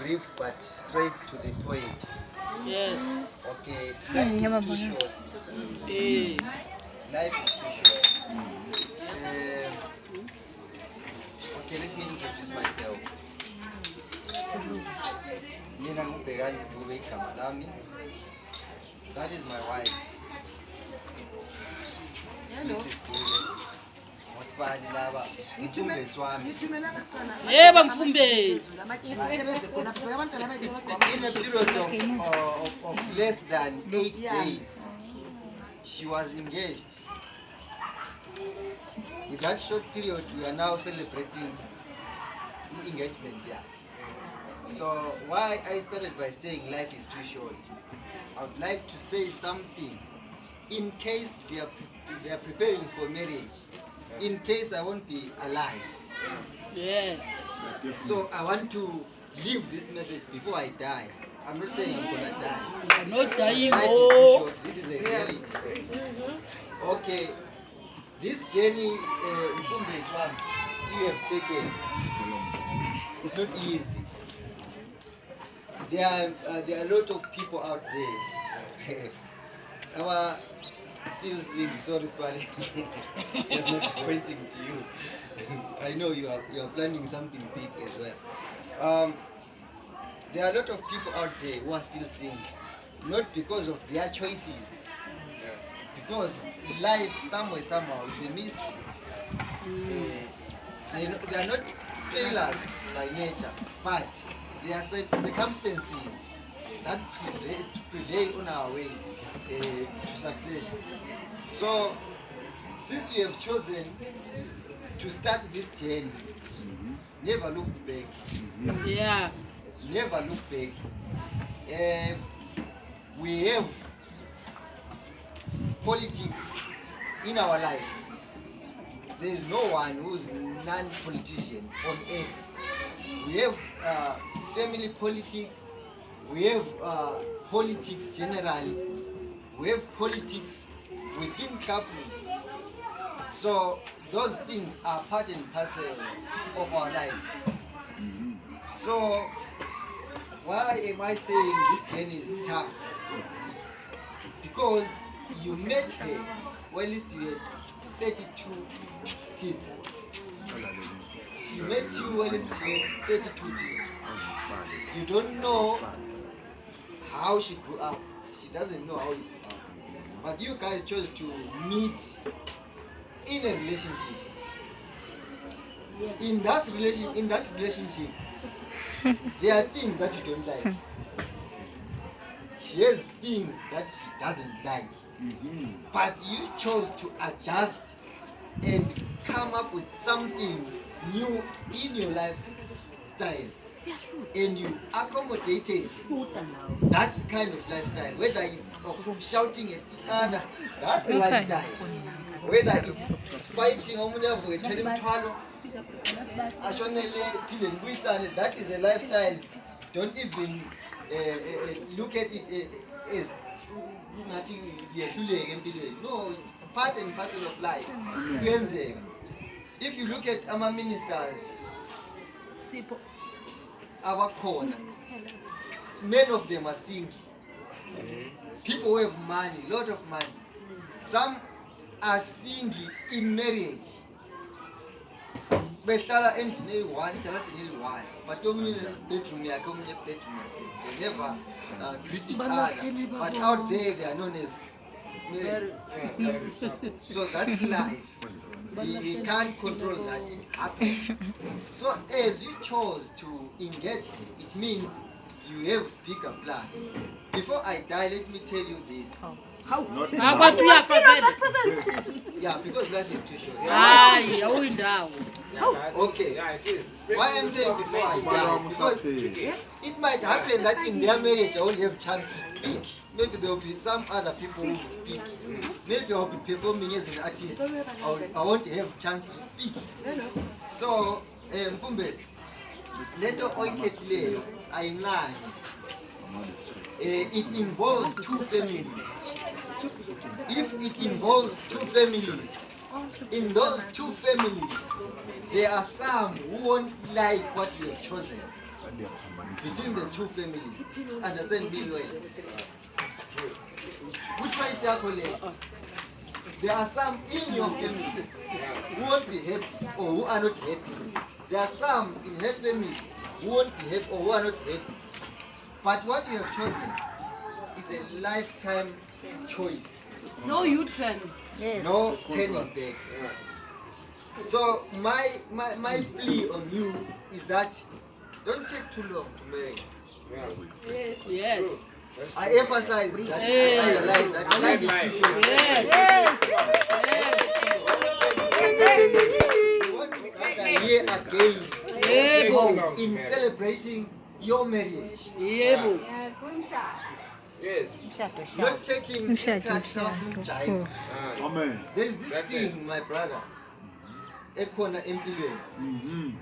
brief but straight to the point. Yes. Okay, life is too short. Life is too short. Okay, let me introduce myself. Mina ngubhekani Dube igama lami. That is my wife. Mrs. Dube. Masipali laba. Mfumbezi wami. Yebo mfumbezi. In a period of less than 8 days, she was engaged. In that short period, we are now celebrating the engagement. Yeah. So why I started by saying life is too short, I would like to say something in case they are preparing for marriage, in case I won't be alive. Yes. So I want to leave this message before I die. I'm not saying I'm gonna die. I'm not dying. Life is too short. This is a reality. Okay, this journey, Mfumbezi wami, you have taken, it's not easy. There are a lot of people out there. Our still sing. Sorry, Spali. I'm not pointing to you. I know you are planning something big as well. There are a lot of people out there who are still singing, not because of their choices, because life somewhere somehow is a mystery. They are not failures by nature, but there are circumstances that prevail on our way to success. So, since you have chosen to start this journey, never look back. Yeah. Never look back. We have politics in our lives. There is no one who's non-politician on earth. We have family politics. We have politics generally. We have politics within couples. So those things are part and parcel of our lives. So why am I saying this journey is tough? Because you met her while you had 32 teeth. She met you while you had 32 teeth. You don't know how she grew up. She doesn't know how you grew up. But you guys chose to meet in a relationship. In that relationship, there are things that you don't like. She has things that she doesn't like. But you chose to adjust and come up with something new in your lifestyle. And you accommodated that kind of lifestyle, whether it's of shouting at each other, that's a lifestyle. Whether it's fighting, that is a lifestyle. Don't even look at it as nothing. No, it's part and parcel of life. If you look at our ministers, our corner, many of them are singing. People who have money, lot of money. Some are singing in marriage. Behlala endlini eyi-one, italadini eyi-one. But omunye bedroom yakhe, omunye bedroom yakhe. They never greet each other. But out there, they are known as married. So that's life. You can't control that, it happens. So as you chose to engage, it means you have bigger plans. Before I die, let me tell you this. How? Yeah, because life is too short. Okay. Why I'm saying before I die, because it might happen that in their marriage I won't have chance to speak. Maybe there will be some other people who will speak. Maybe I'll be performing as an artist. I won't have chance to speak. So, Mfumbezi, leto oiketlelo ayinani. It involves two families. If it involves two families, in those two families, there are some who won't like what you have chosen. between the two families. Understand me well. Which one is your? There are some in your family who won't be happy or who are not happy. There are some in her family who won't be happy or who are not happy. But what we have chosen is a lifetime choice. No U-turn. Yes. No turning back. So my plea on you is that don't take too long to marry. Yes. Yes. I emphasize that, I underline that life is too short. Yes. What we are here against Yebo. in celebrating your marriage, Yebo. Yes. not taking this Mshado, card from mshado. jive. Amen. There is this That's thing, my brother. Ekhona empilweni.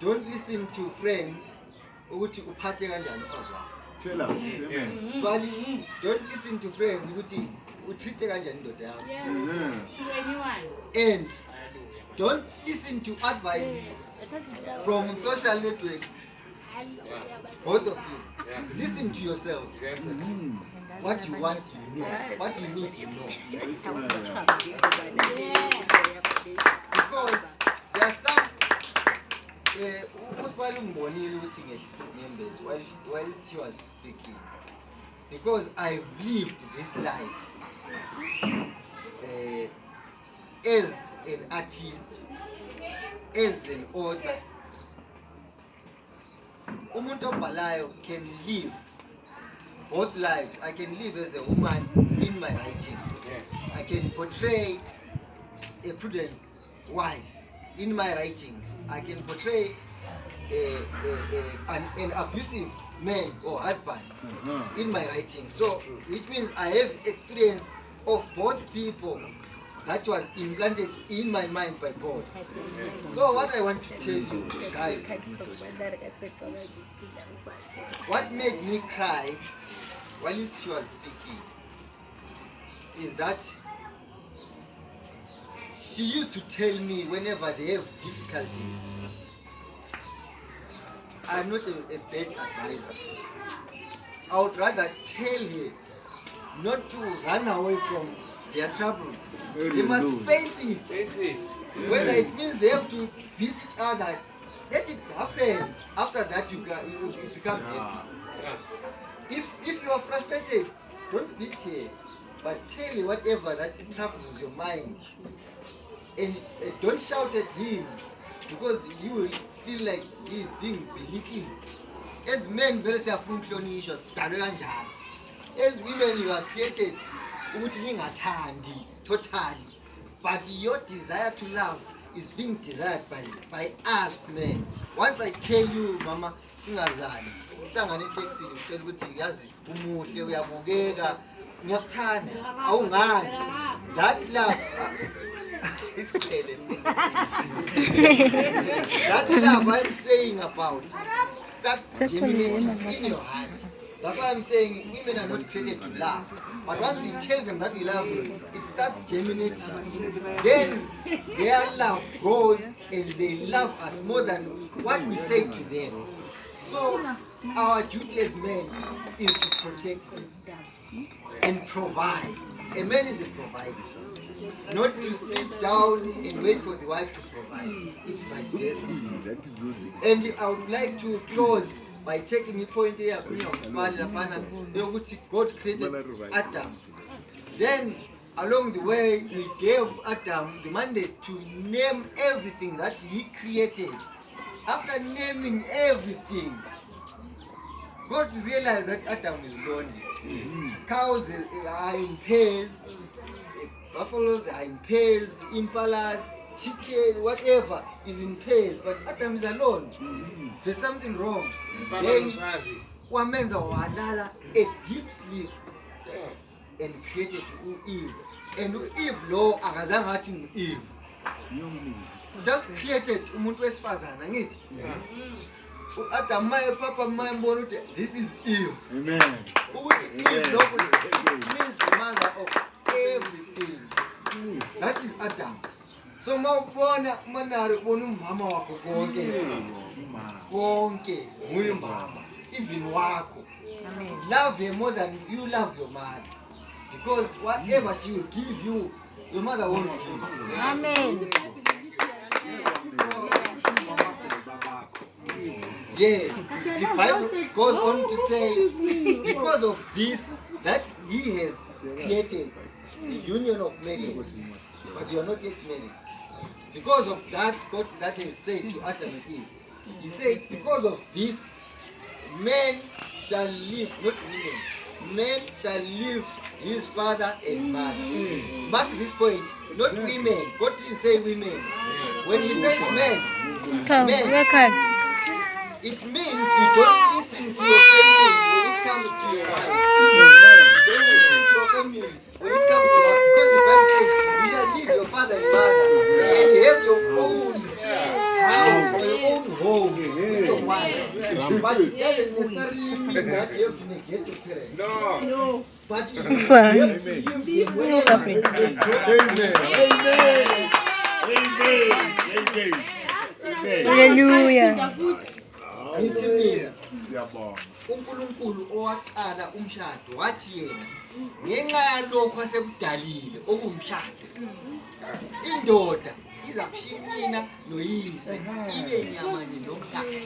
Don't listen to friends ukuthi uphathe kanjani umfazi wakho. Tell us. Amen. Sibali, don't listen to friends ukuthi utreat kanjani indoda yakho. And don't listen to advices from social networks. Both of you. Listen to yourselves. Yes. What you want, you know. What you need, you know. Because there are some usibali ungibonile ukuthi ngehlisa izinyembezi while she was speaking. Because I've lived this life as an artist, as an author. Umuntu obhalayo can live both lives. I can live as a woman in my writing. I can portray a prudent wife in my writings. I can portray an abusive man or husband in my writing. So, which means I have experience of both people that was implanted in my mind by God. So what I want to tell you guys, what made me cry while she was speaking is that she used to tell me whenever they have difficulties, I'm not a bad advisor. I would rather tell her not to run away from their troubles. They must face it. Face it. Whether it means they have to beat each other, let it happen. After that, you become happy. If you are frustrated, don't beat her, but tell her whatever that troubles your mind. And don't shout at him, because you will feel like he is being belittled. As men, very issues. As women, you are created totally, but your desire to love is being desired by us men. Once I tell you, mama, singazani, uhlangane eTexini utshela ukuthi yazi umuhle uyabukeka ngiyakuthanda awungazi, that love that love I'm saying about start germinating in your heart. That's why I'm saying women are not created to love. But once we tell them that we love them, it starts germinating. Then their love grows and they love us more than what we say to them. So our duty as men is to protect them and provide. A man is a provider. Not to sit down and wait for the wife to provide. It's vice versa. And I would like to close by taking the point here, God created Adam. Then, along the way, He gave Adam the mandate to name everything that He created. After naming everything, God realized that Adam is lonely. Cows are in pairs, buffaloes are in pairs, impalas, chicken, whatever is in pairs, but Adam is alone. There's something wrong. Then wamenza wadala a deep sleep and created Eve. And Eve lo akazange athi Eve. Just created umuntu wesifazana ngithi. Adam my papa my mbona uthi this is Eve. Amen. Ukuthi Eve lokho means the mother of everything. That is Adam. So mawubona manari ubona umama wakho konke nguye mama, even wakho. Love her more than you love your mother, because whatever she will give you, your mother won't give you. Amen. Yes, the Bible goes on to say, because of this, that he has created the union of marriage, but you are not yet married. Because of that, God that has said to Adam and Eve, he said, because of this, men shall live, not women, men shall live his father and mother. Mark this point, not women. God didn't say women. When he says men, it means you don't listen to your family when it comes to your wife. You don't listen to your family when it comes to your wife. Because the Bible says you shall leave your father and mother and have your own house or your own home with your wife. But it doesn't necessarily mean that you have to negate your parents. No. But you have to live them wherever they go. Hallelujah. Ngithi mina uNkulunkulu owaqala umshado wathi yena ngenxa yalokho asekudalile okumshado indoda iza kushiya unina noyise ibe nyamanye nomkakhe.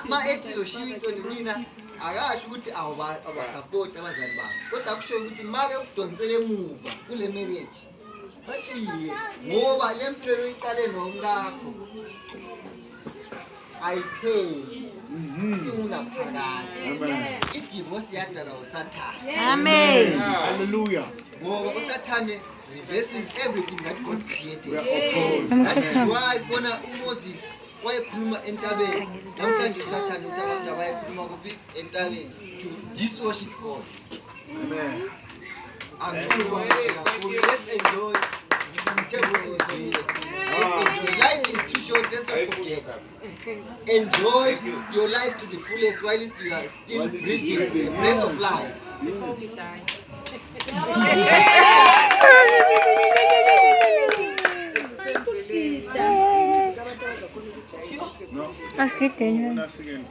Ma etizoshiyiso nina akasho ukuthi awubasupport abazali bakho, kodwa kusho ukuthi ma bekudonsele emuva kule marriage bashiye ngoba le mpilo iqale nomkakho ayipheli ingunaphakade. Idivorce yadala uSathane. Amen. Hallelujah. Ngoba uSathane reverses everything that God created. Of That is why bona uMoses wayekhuluma entabeni, namhlanje uSathane uthi abantu abayekhuluma kuphi entabeni, to disworship God. Amen. Let's enjoy. Life is too short, let's not forget. Enjoy your life to the fullest while you are still breathing the breath of life. Ask it again. Once again.